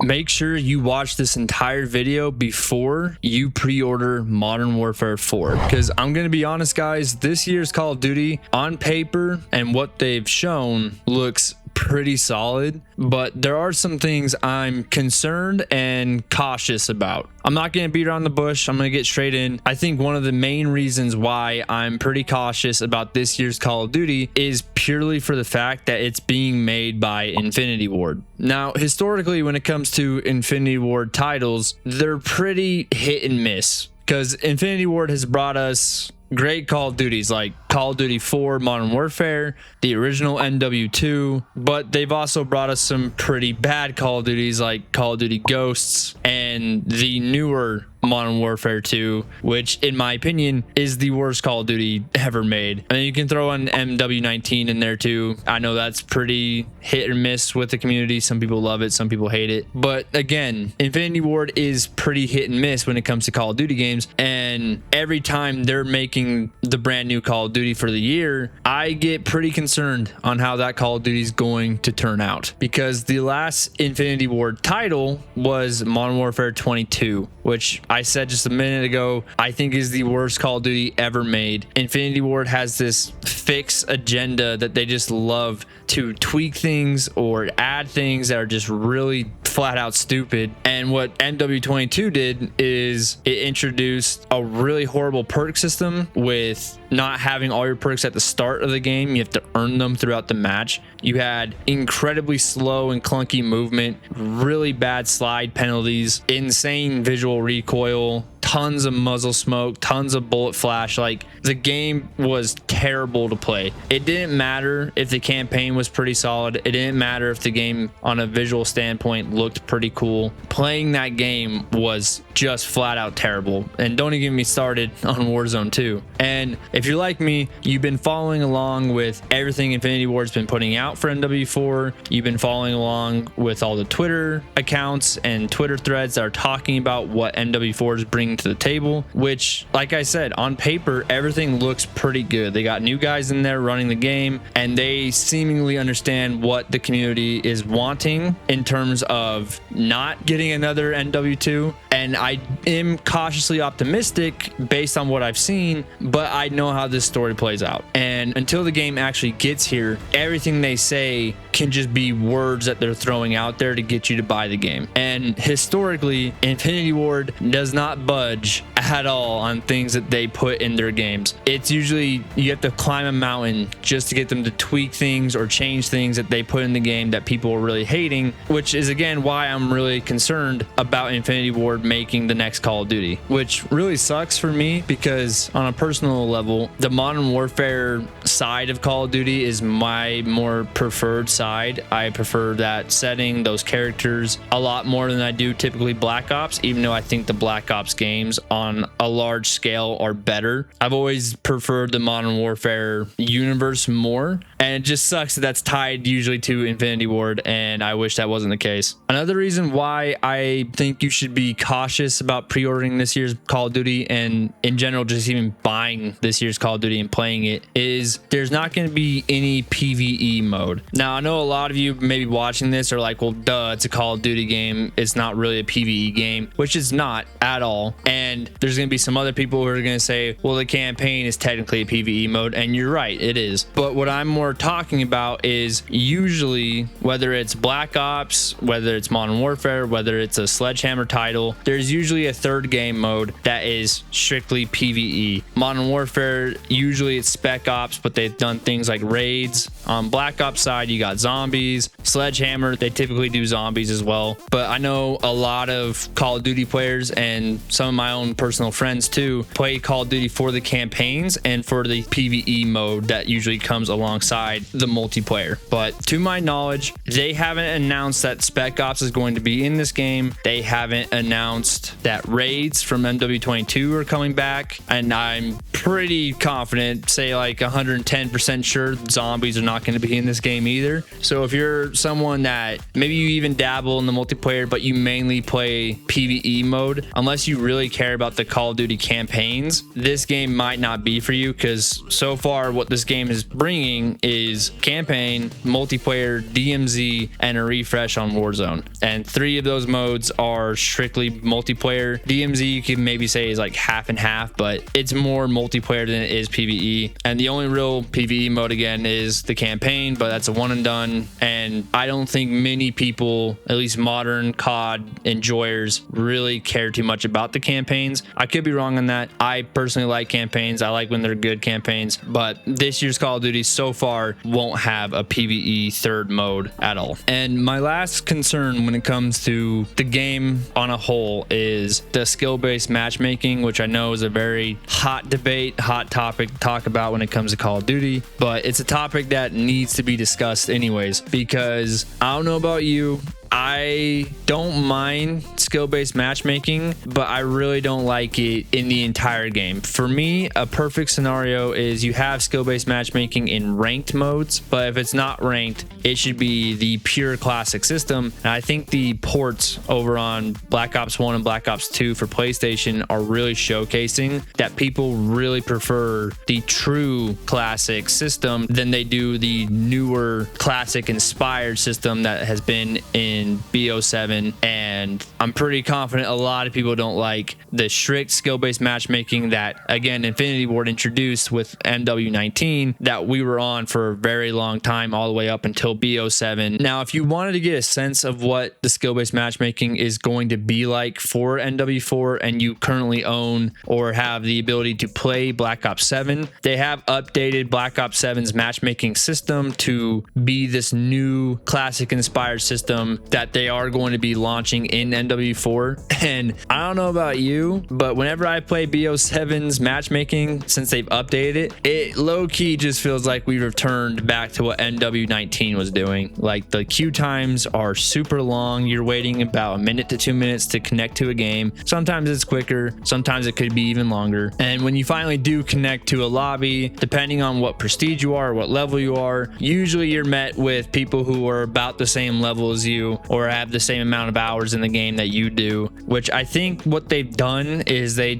make sure you watch this entire video before you pre-order Modern Warfare 4, because I'm gonna be honest guys, this year's Call of Duty on paper and what they've shown looks pretty solid, but there are some things I'm concerned and cautious about. I'm not going to beat around the bush. I'm going to get straight in. I think one of the main reasons why I'm pretty cautious about this year's Call of Duty is purely for the fact that it's being made by Infinity Ward. Now, historically, when it comes to Infinity Ward titles, they're pretty hit and miss, because Infinity Ward has brought us great Call of Duties like Call of Duty 4 Modern Warfare, the original MW2, but they've also brought us some pretty bad Call of Duties like Call of Duty Ghosts and the newer Modern Warfare 2, which in my opinion is the worst Call of Duty ever made. And you can throw an MW19 in there too. I know that's pretty hit or miss with the community. Some people love it, some people hate it. But again, Infinity Ward is pretty hit and miss when it comes to Call of Duty games. And every time they're making the brand new Call of Duty for the year, I get pretty concerned on how that Call of Duty is going to turn out, because the last Infinity Ward title was Modern Warfare 22, which I said just a minute ago, I think is the worst Call of Duty ever made. Infinity Ward has this fixed agenda that they just love to tweak things or add things that are just really flat out stupid. And what MW22 did is it introduced a really horrible perk system with not having all your perks at the start of the game. You have to earn them throughout the match. You had incredibly slow and clunky movement, really bad slide penalties, insane visual recoil, tons of muzzle smoke, tons of bullet flash. Like, the game was terrible to play. It didn't matter if the campaign was pretty solid. It didn't matter if the game on a visual standpoint looked pretty cool. Playing that game was just flat out terrible. And don't even get me started on Warzone 2. And if you're like me, you've been following along with everything Infinity Ward's been putting out for MW4. You've been following along with all the Twitter accounts and Twitter threads that are talking about what MW4 is bringing to the table, which, like I said, on paper, everything looks pretty good. They got new guys in there running the game, and they seemingly understand what the community is wanting in terms of not getting another MW2. And I am cautiously optimistic based on what I've seen, but I know how this story plays out. And until the game actually gets here, everything they say can just be words that they're throwing out there to get you to buy the game. And historically, Infinity Ward does not budge at all on things that they put in their games. It's usually you have to climb a mountain just to get them to tweak things or change things that they put in the game that people are really hating, which is again why I'm really concerned about Infinity Ward making the next Call of Duty, which really sucks for me because on a personal level, the Modern Warfare side of Call of Duty is my more preferred side. I prefer that setting, those characters a lot more than I do typically Black Ops, even though I think the Black Ops games on a large scale are better. I've always preferred the Modern Warfare universe more, and it just sucks that that's tied usually to Infinity Ward, and I wish that wasn't the case. Another reason why I think you should be cautious about pre-ordering this year's Call of Duty, and in general just even buying this year's Call of Duty and playing it, is there's not going to be any PvE mode. Now, I know a lot of you maybe watching this are like, well, duh, it's a Call of Duty game. It's not really a PvE game, which it's not at all. And there's going to be some other people who are going to say, well, the campaign is technically a PvE mode, and you're right, it is. But what I'm more talking about is usually, whether it's Black Ops, whether it's Modern Warfare, whether it's a Sledgehammer title, there's usually a third game mode that is strictly PvE. Modern Warfare, usually it's Spec Ops, but they've done things like raids. On Black Ops side, you got zombies. Sledgehammer, they typically do zombies as well. But I know a lot of Call of Duty players and some of my own personal friends too play Call of Duty for the campaigns and for the PvE mode that usually comes alongside the multiplayer. But to my knowledge, they haven't announced that Spec Ops is going to be in this game. They haven't announced that raids from MW22 are coming back, and I I'm pretty confident, say like 110% sure, zombies are not going to be in this game either. So if you're someone that maybe you even dabble in the multiplayer, but you mainly play PvE mode, unless you really care about the Call of Duty campaigns, this game might not be for you, because so far what this game is bringing is campaign, multiplayer, DMZ, and a refresh on Warzone. And 3 of those modes are strictly multiplayer. DMZ you can maybe say is like half and half, but it's more multiplayer than it is PvE. And the only real PvE mode again is the campaign, but that's a one and done. And I don't think many people, at least modern COD enjoyers, really care too much about the campaigns. I could be wrong on that. I personally like campaigns. I like when they're good campaigns, but this year's Call of Duty so far won't have a PvE third mode at all. And my last concern when it comes to the game on a whole is the skill-based matchmaking, which I know is a very hot debate, hot topic to talk about when it comes to Call of Duty, but it's a topic that needs to be discussed anyways, because I don't know about you, I don't mind skill-based matchmaking, but I really don't like it in the entire game. For me, a perfect scenario is you have skill-based matchmaking in ranked modes, but if it's not ranked, it should be the pure classic system. And I think the ports over on Black Ops 1 and Black Ops 2 for PlayStation are really showcasing that people really prefer the true classic system than they do the newer classic inspired system that has been in BO7. And I'm pretty confident a lot of people don't like the strict skill-based matchmaking that, again, Infinity Ward introduced with MW19 that we were on for a very long time, all the way up until BO7. Now, if you wanted to get a sense of what the skill-based matchmaking is going to be like for MW4 and you currently own or have the ability to play Black Ops 7, they have updated Black Ops 7's matchmaking system to be this new classic inspired system that they are going to be launching in MW4. And I don't know about you, but whenever I play BO7's matchmaking since they've updated it, it low-key just feels like we returned back to what MW19 was doing. Like, the queue times are super long. You're waiting about 1 minute to 2 minutes to connect to a game. Sometimes it's quicker, sometimes it could be even longer. And when you finally do connect to a lobby, depending on what prestige you are or what level you are, usually you're met with people who are about the same level as you or have the same amount of hours in the game that you do, which I think what they've done is they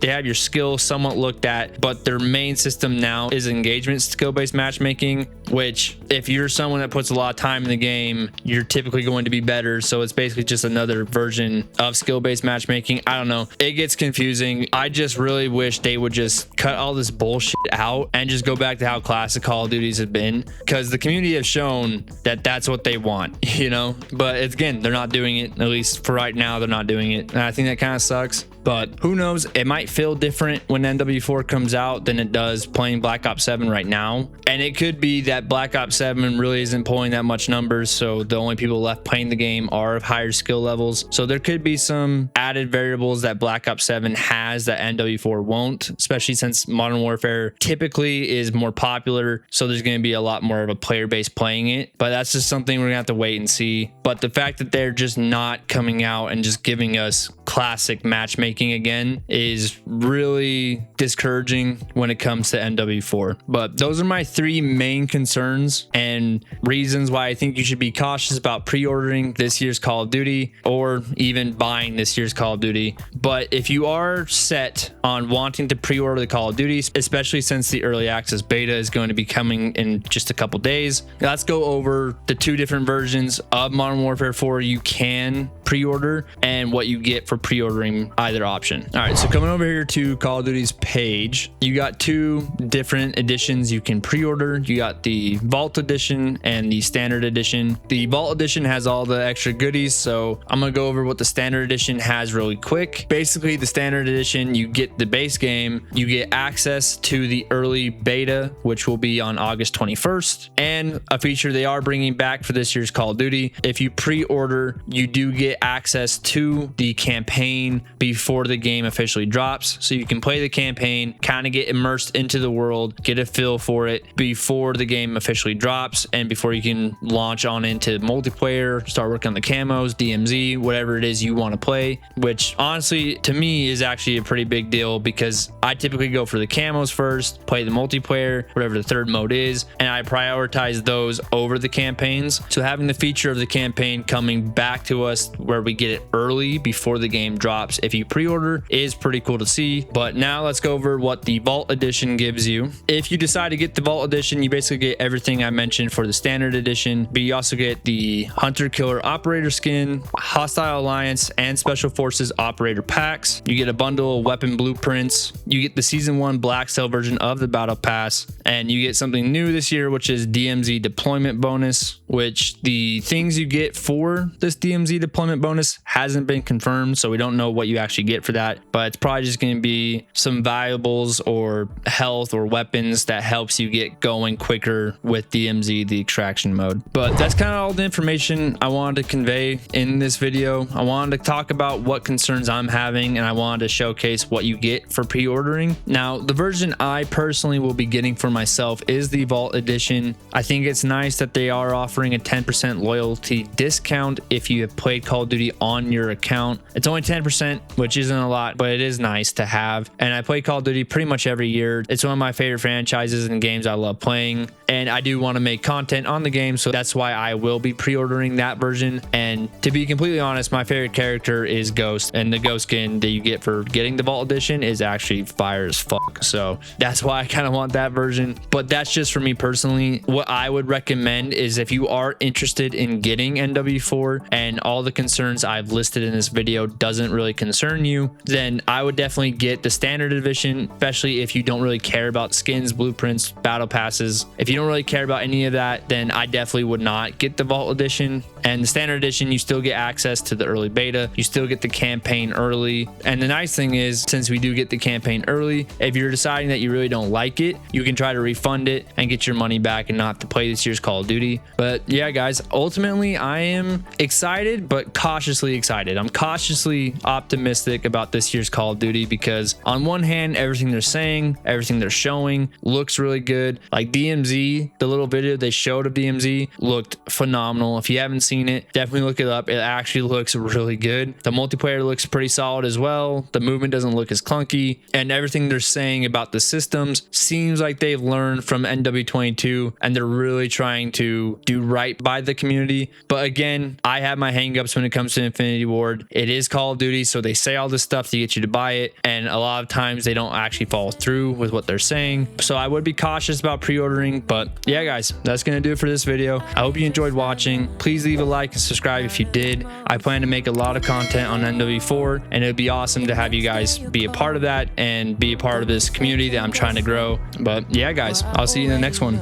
have your skill somewhat looked at, but their main system now is engagement skill-based matchmaking, which if you're someone that puts a lot of time in the game, you're typically going to be better. So it's basically just another version of skill-based matchmaking. I don't know. It gets confusing. I just really wish they would just cut all this bullshit out and just go back to how classic Call of Duties have been, because the community has shown that that's what they want, you know? But it's, again, they're not doing it. At least for right now, they're not doing it. And I think that kind of sucks. But who knows? It might feel different when MW4 comes out than it does playing Black Ops 7 right now. And it could be that Black Ops 7 really isn't pulling that much numbers, so the only people left playing the game are of higher skill levels. So there could be some added variables that Black Ops 7 has that MW4 won't, especially since Modern Warfare typically is more popular. So there's going to be a lot more of a player base playing it. But that's just something we're going to have to wait and see. But the fact that they're just not coming out and just giving us classic matchmaking again is really discouraging when it comes to MW4. But those are my 3 main concerns and reasons why I think you should be cautious about pre-ordering this year's Call of Duty or even buying this year's Call of Duty. But if you are set on wanting to pre-order the Call of Duty, especially since the early access beta is going to be coming in just a couple days, let's go over the 2 different versions of Modern Warfare 4 you can pre-order and what you get for pre-ordering either option. All right, so coming over here to Call of Duty's page, you got 2 different editions you can pre-order. You got the Vault Edition and the Standard Edition. The Vault Edition has all the extra goodies, so I'm gonna go over what the Standard Edition has really quick. Basically, the Standard Edition, you get the base game, you get access to the early beta, which will be on August 21st, and a feature they are bringing back for this year's Call of Duty. If you pre-order, you do get access to the campaign before before the game officially drops, so you can play the campaign, kind of get immersed into the world, get a feel for it before the game officially drops, and before you can launch on into multiplayer, start working on the camos, DMZ, whatever it is you want to play, which honestly to me is actually a pretty big deal because I typically go for the camos first, play the multiplayer, whatever the third mode is, and I prioritize those over the campaigns. So having the feature of the campaign coming back to us where we get it early before the game drops if you pre-order is pretty cool to see. But now let's go over what the Vault Edition gives you. If you decide to get the Vault Edition, you basically get everything I mentioned for the standard edition, but you also get the Hunter Killer Operator skin, Hostile Alliance and Special Forces Operator packs. You get a bundle of weapon blueprints. You get the Season 1 Black Cell version of the Battle Pass, and you get something new this year, which is DMZ deployment bonus, which the things you get for this DMZ deployment bonus hasn't been confirmed, so we don't know what you actually get for that, but it's probably just going to be some valuables or health or weapons that helps you get going quicker with DMZ, the extraction mode. But that's kind of all the information I wanted to convey in this video. I wanted to talk about what concerns I'm having, and I wanted to showcase what you get for pre-ordering. Now, the version I personally will be getting for myself is the Vault Edition. I think it's nice that they are offering a 10% loyalty discount if you have played Call of Duty on your account. It's only 10%, which isn't a lot, but it is nice to have. And I play Call of Duty pretty much every year. It's one of my favorite franchises and games I love playing, and I do want to make content on the game, so that's why I will be pre-ordering that version. And to be completely honest, my favorite character is Ghost, and the Ghost skin that you get for getting the Vault Edition is actually fire as fuck, so that's why I kind of want that version. But that's just for me personally. What I would recommend is if you are interested in getting MW4 and all the concerns I've listed in this video doesn't really concern you, then I would definitely get the standard edition, especially if you don't really care about skins, blueprints, battle passes. If you don't really care about any of that, then I definitely would not get the Vault Edition. And the standard edition, you still get access to the early beta, you still get the campaign early. And the nice thing is, since we do get the campaign early, if you're deciding that you really don't like it, you can try to refund it and get your money back and not have to play this year's Call of Duty. But yeah, guys, ultimately I am excited, but cautiously excited. I'm cautiously optimistic about this year's Call of Duty because on one hand, everything they're saying, everything they're showing looks really good. Like DMZ, the little video they showed of DMZ looked phenomenal. If you haven't seen it, definitely look it up. It actually looks really good. The multiplayer looks pretty solid as well. The movement doesn't look as clunky, and everything they're saying about the systems seems like they've learned from MW22 and they're really trying to do right by the community. But again, I have my hangups when it comes to Infinity Ward. It is Call of Duty, so they say all this stuff to get you to buy it, and a lot of times they don't actually follow through with what they're saying. So I would be cautious about pre-ordering. But yeah, guys, that's gonna do it for this video. I hope you enjoyed watching. Please leave a like and subscribe if you did. I plan to make a lot of content on MW4, and it would be awesome to have you guys be a part of that and be a part of this community that I'm trying to grow. But yeah, guys, I'll see you in the next one.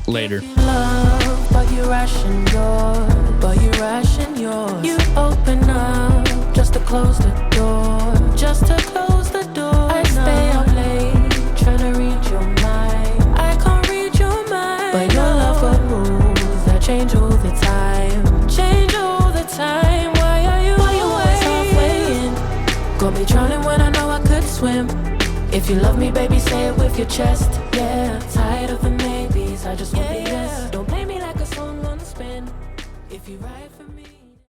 Later. Love, but you ration yours. You open up just to close the door. Just to close the door. I stay up late trying to read your mind. I can't read your mind. But your love got rules that change all the time. Change all the time. Why are you always halfway in? Got me drowning when I know I could swim. If you love me, baby, say it with your chest. Yeah, tired of the maybes, I just want the yes.